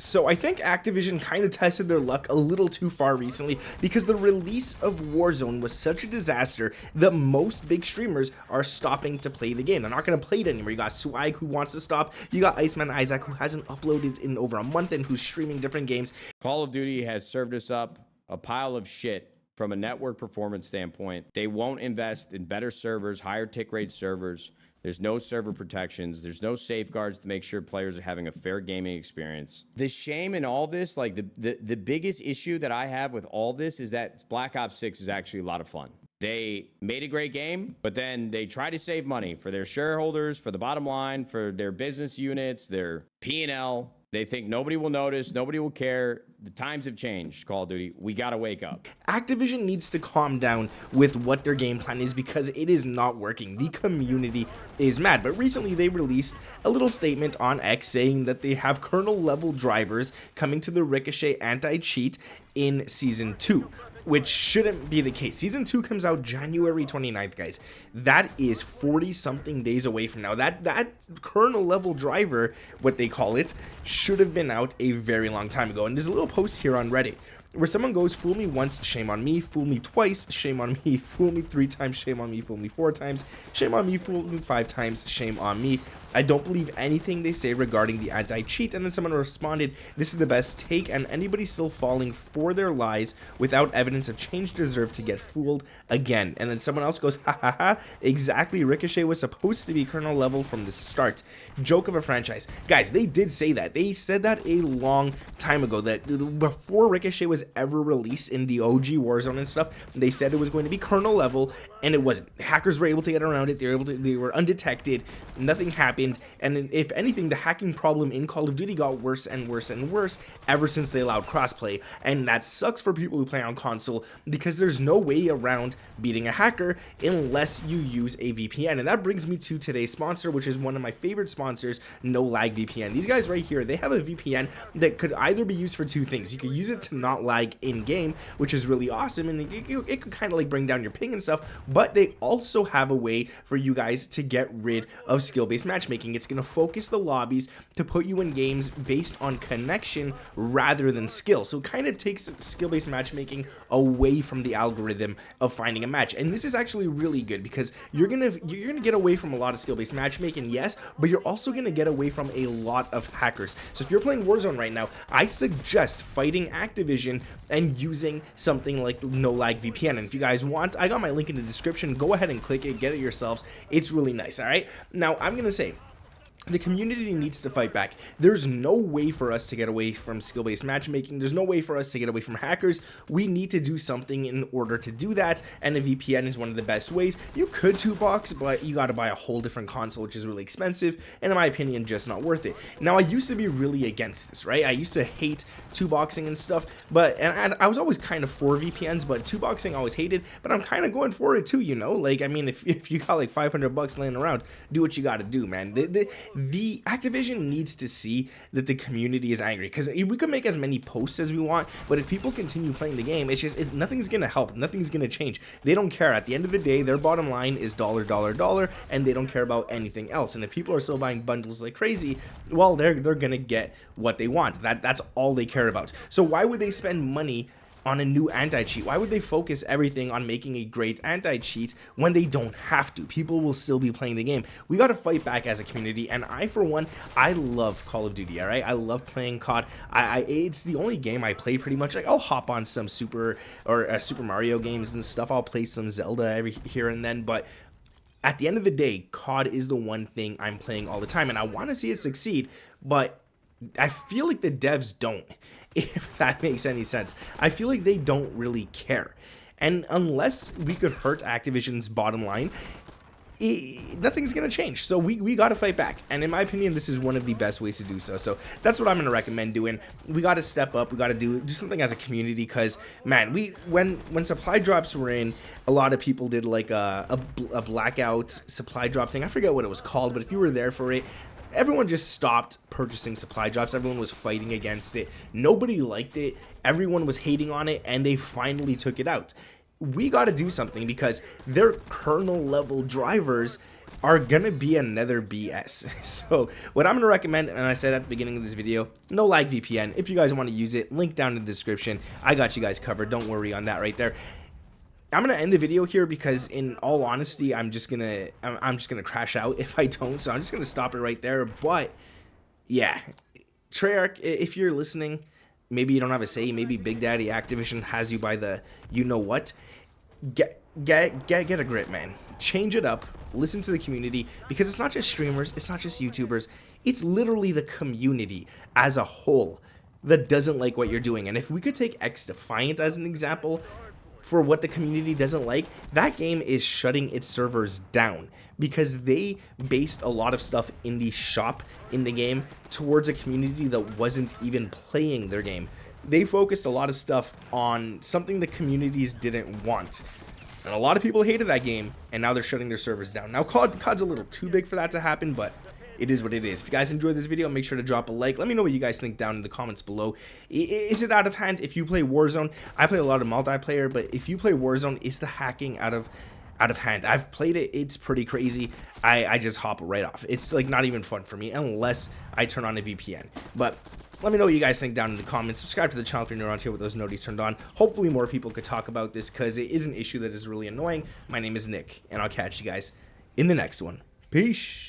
So I think Activision kind of tested their luck a little too far recently because the release of Warzone was such a disaster that most big streamers are stopping to play the game. They're not going to play it anymore. You got Swag who wants to stop. You got Iceman Isaac who hasn't uploaded in over a month and who's streaming different games. Call of Duty has served us up a pile of shit from a network performance standpoint. They won't invest in better servers, higher tick rate servers. There's no server protections. There's no safeguards to make sure players are having a fair gaming experience. The shame in all this, like the biggest issue that I have with all this is that Black Ops 6 is actually a lot of fun. They made a great game, but then they try to save money for their shareholders, for the bottom line, for their business units, their P&L. They think nobody will notice, nobody will care. The times have changed, Call of Duty. We gotta wake up. Activision needs to calm down with what their game plan is because it is not working. The community is mad. But recently they released a little statement on X saying that they have kernel level drivers coming to the Ricochet anti-cheat in Season 2. Which shouldn't be the case. Season 2 comes out January 29th, guys. That is 40-something days away from now. That kernel level driver, what they call it, should have been out a very long time ago. And there's a little post here on Reddit where someone goes, fool me once, shame on me, fool me twice, shame on me, fool me 3 times, shame on me, fool me 4 times, shame on me, fool me 5 times, shame on me. I don't believe anything they say regarding the anti-cheat. And then someone responded, this is the best take, and anybody still falling for their lies without evidence of change deserve to get fooled again. And then someone else goes, ha ha ha, exactly, Ricochet was supposed to be kernel level from the start. Joke of a franchise. Guys, they did say that. They said that a long time ago, that before Ricochet was ever released in the OG Warzone and stuff, they said it was going to be kernel level, and it wasn't. Hackers were able to get around it. They were undetected. Nothing happened. And if anything, the hacking problem in Call of Duty got worse and worse and worse ever since they allowed crossplay. And that sucks for people who play on console because there's no way around beating a hacker unless you use a VPN. And that brings me to today's sponsor, which is one of my favorite sponsors, No Lag VPN. These guys right here, they have a VPN that could either be used for 2 things. You could use it to not lag in game, which is really awesome, and it could kind of like bring down your ping and stuff, but they also have a way for you guys to get rid of skill-based matchmaking. It's going to focus the lobbies to put you in games based on connection rather than skill. So it kind of takes skill-based matchmaking away from the algorithm of finding a match. And this is actually really good because you're gonna get away from a lot of skill-based matchmaking, yes, but you're also gonna get away from a lot of hackers. So if you're playing Warzone right now, I suggest fighting Activision and using something like No Lag VPN. And if you guys want, I got my link in the description. Go ahead and click it, get it yourselves. It's really nice. All right. Now I'm gonna say, the community needs to fight back. There's no way for us to get away from skill-based matchmaking. There's no way for us to get away from hackers. We need to do something in order to do that, and a VPN is one of the best ways. You could 2-box, but you got to buy a whole different console, which is really expensive, and in my opinion, just not worth it. Now, I used to be really against this, right? I used to hate 2-boxing and stuff, and I was always kind of for VPNs, but 2-boxing I always hated, but I'm kind of going for it too, you know? Like, I mean, if you got like $500 laying around, do what you got to do, man. The Activision needs to see that the community is angry, because we could make as many posts as we want, but if people continue playing the game, nothing's gonna help, nothing's gonna change. They don't care. At the end of the day, their bottom line is dollar, and they don't care about anything else. And if people are still buying bundles like crazy, well, they're gonna get what they want. That's all they care about. So why would they spend money on a new anti-cheat? Why would they focus everything on making a great anti-cheat when they don't have to? People will still be playing the game. We got to fight back as a community, and I, for one, I love Call of Duty, all right? I love playing COD. It's the only game I play pretty much. Like, I'll hop on some Super Mario games and stuff. I'll play some Zelda every here and then, but at the end of the day, COD is the one thing I'm playing all the time, and I want to see it succeed, but I feel like the devs don't, if that makes any sense. I feel like they don't really care. And unless we could hurt Activision's bottom line, nothing's going to change. So we got to fight back. And in my opinion, this is one of the best ways to do so. So that's what I'm going to recommend doing. We got to step up. We got to do something as a community, because, man, when supply drops were in, a lot of people did like a blackout supply drop thing. I forget what it was called, but if you were there for it, everyone just stopped purchasing supply drops. Everyone was fighting against it. Nobody liked it. Everyone was hating on it, and they finally took it out. We got to do something, because their kernel level drivers are gonna be another BS. So what I'm gonna recommend, and I said at the beginning of this video, no lag VPN. If you guys want to use it, link down in the description. I got you guys covered. Don't worry on that right there. I'm gonna end the video here because, in all honesty, I'm just gonna crash out if I don't. So I'm just gonna stop it right there. But yeah, Treyarch, if you're listening, maybe you don't have a say. Maybe Big Daddy Activision has you by the you know what. Get a grip, man. Change it up. Listen to the community, because it's not just streamers, it's not just YouTubers. It's literally the community as a whole that doesn't like what you're doing. And if we could take X Defiant as an example for what the community doesn't like, that game is shutting its servers down because they based a lot of stuff in the shop in the game towards a community that wasn't even playing their game. They focused a lot of stuff on something the communities didn't want. And a lot of people hated that game, and now they're shutting their servers down. Now, COD's a little too big for that to happen, but it is what it is. If you guys enjoyed this video, make sure to drop a like. Let me know what you guys think down in the comments below. Is it out of hand if you play Warzone? I play a lot of multiplayer, but if you play Warzone, is the hacking out of hand? I've played it. It's pretty crazy. I just hop right off. It's like not even fun for me unless I turn on a VPN. But let me know what you guys think down in the comments. Subscribe to the channel if you're new around here with those notifications turned on. Hopefully more people could talk about this because it is an issue that is really annoying. My name is Nick, and I'll catch you guys in the next one. Peace.